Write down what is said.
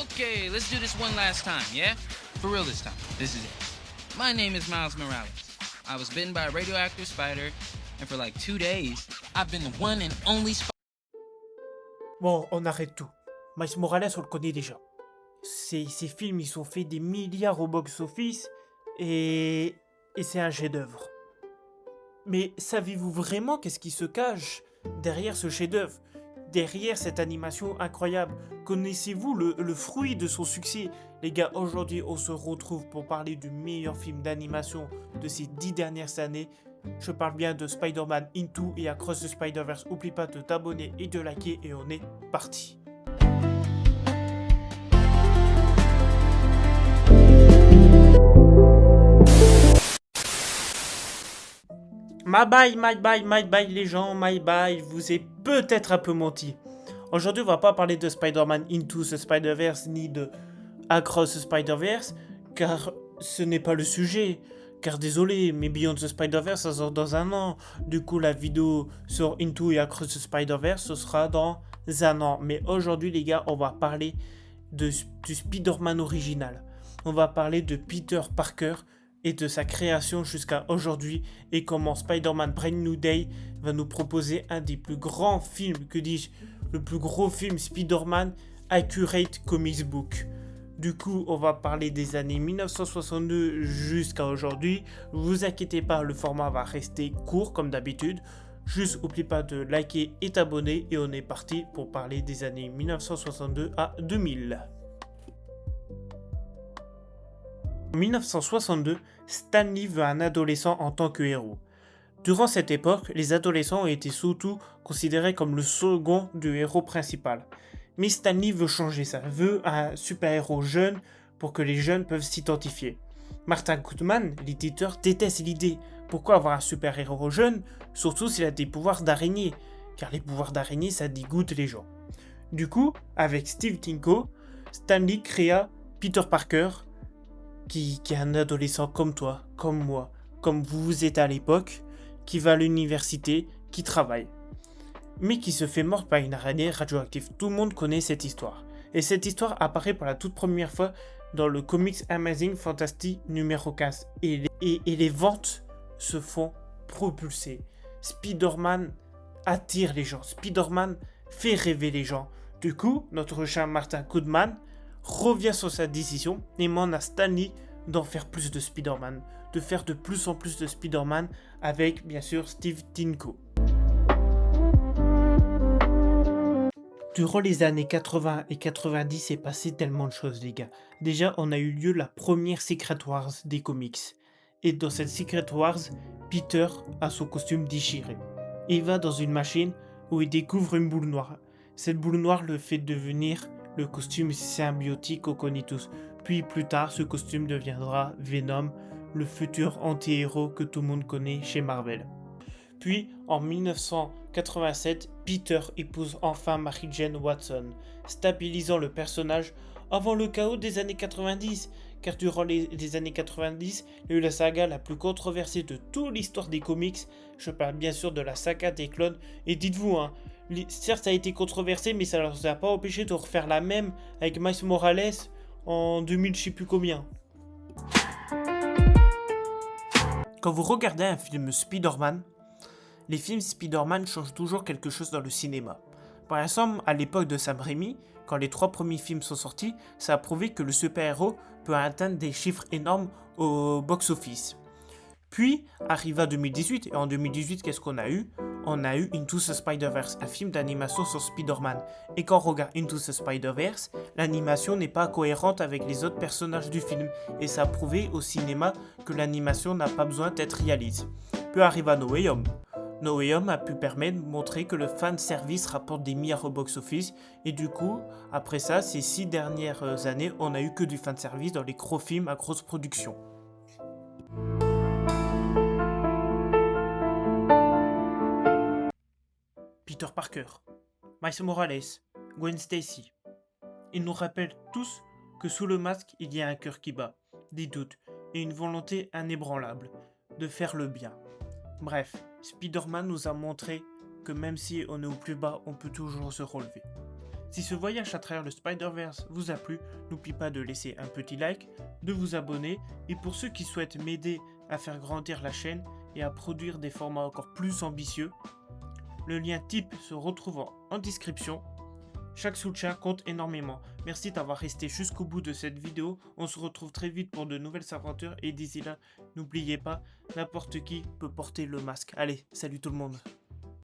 Okay, let's do this one last time, yeah? For real this time. This is it. My name is Miles Morales. I was bitten by a radioactive spider, and for like 2 days, I've been the one and only Bon, on arrête tout. Miles Morales, on le connaît déjà. Ces films, ils sont faits des milliards au box-office et c'est un chef-d'œuvre. Mais savez-vous vraiment qu'est-ce qui se cache derrière ce chef-d'œuvre? Derrière cette animation incroyable? Connaissez-vous le fruit de son succès? Les gars, aujourd'hui, on se retrouve pour parler du meilleur film d'animation de ces 10 dernières années. Je parle bien de Spider-Man Into et Across the Spider-Verse. N'oublie pas de t'abonner et de liker et on est parti. My bye les gens, my bye, je vous ai peut-être un peu menti. Aujourd'hui, on va pas parler de Spider-Man Into the Spider-Verse ni de Across the Spider-Verse, car ce n'est pas le sujet. Car désolé, mais Beyond the Spider-Verse, ça sort dans un an. Du coup, la vidéo sur Into et Across the Spider-Verse, ce sera dans un an. Mais aujourd'hui, les gars, on va parler du Spider-Man original. On va parler de Peter Parker et de sa création jusqu'à aujourd'hui et comment Spider-Man Brand New Day va nous proposer un des plus grands films, que dis-je, le plus gros film Spider-Man Accurate Comics Book. Du coup, on va parler des années 1962 jusqu'à aujourd'hui. Ne vous inquiétez pas, le format va rester court comme d'habitude. Juste n'oublie pas de liker et t'abonner et on est parti pour parler des années 1962 à 2000. En 1962, Stan Lee veut un adolescent en tant que héros. Durant cette époque, les adolescents ont été surtout considérés comme le second du héros principal. Mais Stan Lee veut changer ça, veut un super-héros jeune pour que les jeunes peuvent s'identifier. Martin Goodman, l'éditeur, déteste l'idée. Pourquoi avoir un super-héros jeune, surtout s'il a des pouvoirs d'araignée? Car les pouvoirs d'araignée, ça dégoûte les gens. Du coup, avec Steve Ditko, Stan Lee créa Peter Parker, qui est un adolescent comme toi, comme moi, comme vous êtes à l'époque, qui va à l'université, qui travaille, mais qui se fait mordre par une araignée radioactive. Tout le monde connaît cette histoire. Et cette histoire apparaît pour la toute première fois dans le comics Amazing Fantasy numéro 15. Et les ventes se font propulser. Spider-Man attire les gens. Spider-Man fait rêver les gens. Du coup, notre cher Martin Goodman revient sur sa décision et demande à Stan Lee d'en faire plus de Spider-Man, de faire de plus en plus de Spider-Man avec bien sûr Steve Ditko. Durant les années 80 et 90, c'est passé tellement de choses les gars. Déjà, on a eu lieu la première Secret Wars des comics. Et dans cette Secret Wars, Peter a son costume déchiré. Il va dans une machine où il découvre une boule noire. Cette boule noire le fait devenir le costume symbiotique qu'on connaît tous. Puis plus tard, ce costume deviendra Venom, le futur anti-héros que tout le monde connaît chez Marvel. Puis, en 1987, Peter épouse enfin Mary Jane Watson, stabilisant le personnage avant le chaos des années 90, car durant les années 90, il y a eu la saga la plus controversée de toute l'histoire des comics. Je parle bien sûr de la saga des clones, et dites-vous, certes ça a été controversé, mais ça ne leur a pas empêché de refaire la même avec Miles Morales en 2000 je sais plus combien. Quand vous regardez un film Spider-Man, les films Spider-Man changent toujours quelque chose dans le cinéma. Par exemple, à l'époque de Sam Raimi, quand les 3 premiers films sont sortis, ça a prouvé que le super-héros peut atteindre des chiffres énormes au box-office. Puis arriva 2018, et en 2018, qu'est-ce qu'on a eu? On a eu Into the Spider-Verse, un film d'animation sur Spider-Man. Et quand on regarde Into the Spider-Verse, l'animation n'est pas cohérente avec les autres personnages du film, et ça a prouvé au cinéma que l'animation n'a pas besoin d'être réaliste. Puis arriva No Way Home. No Way Home a pu permettre de montrer que le fan service rapporte des milliards au box-office, et du coup, après ça, ces 6 dernières années, on a eu que du fan service dans les gros films à grosse production. Peter Parker, Miles Morales, Gwen Stacy. Ils nous rappellent tous que sous le masque, il y a un cœur qui bat, des doutes et une volonté inébranlable de faire le bien. Bref, Spider-Man nous a montré que même si on est au plus bas, on peut toujours se relever. Si ce voyage à travers le Spider-Verse vous a plu, n'oubliez pas de laisser un petit like, de vous abonner, et pour ceux qui souhaitent m'aider à faire grandir la chaîne et à produire des formats encore plus ambitieux, le lien type se retrouve en description. Chaque soutien compte énormément. Merci d'avoir resté jusqu'au bout de cette vidéo. On se retrouve très vite pour de nouvelles aventures et d'ici là, n'oubliez pas, n'importe qui peut porter le masque. Allez, salut tout le monde.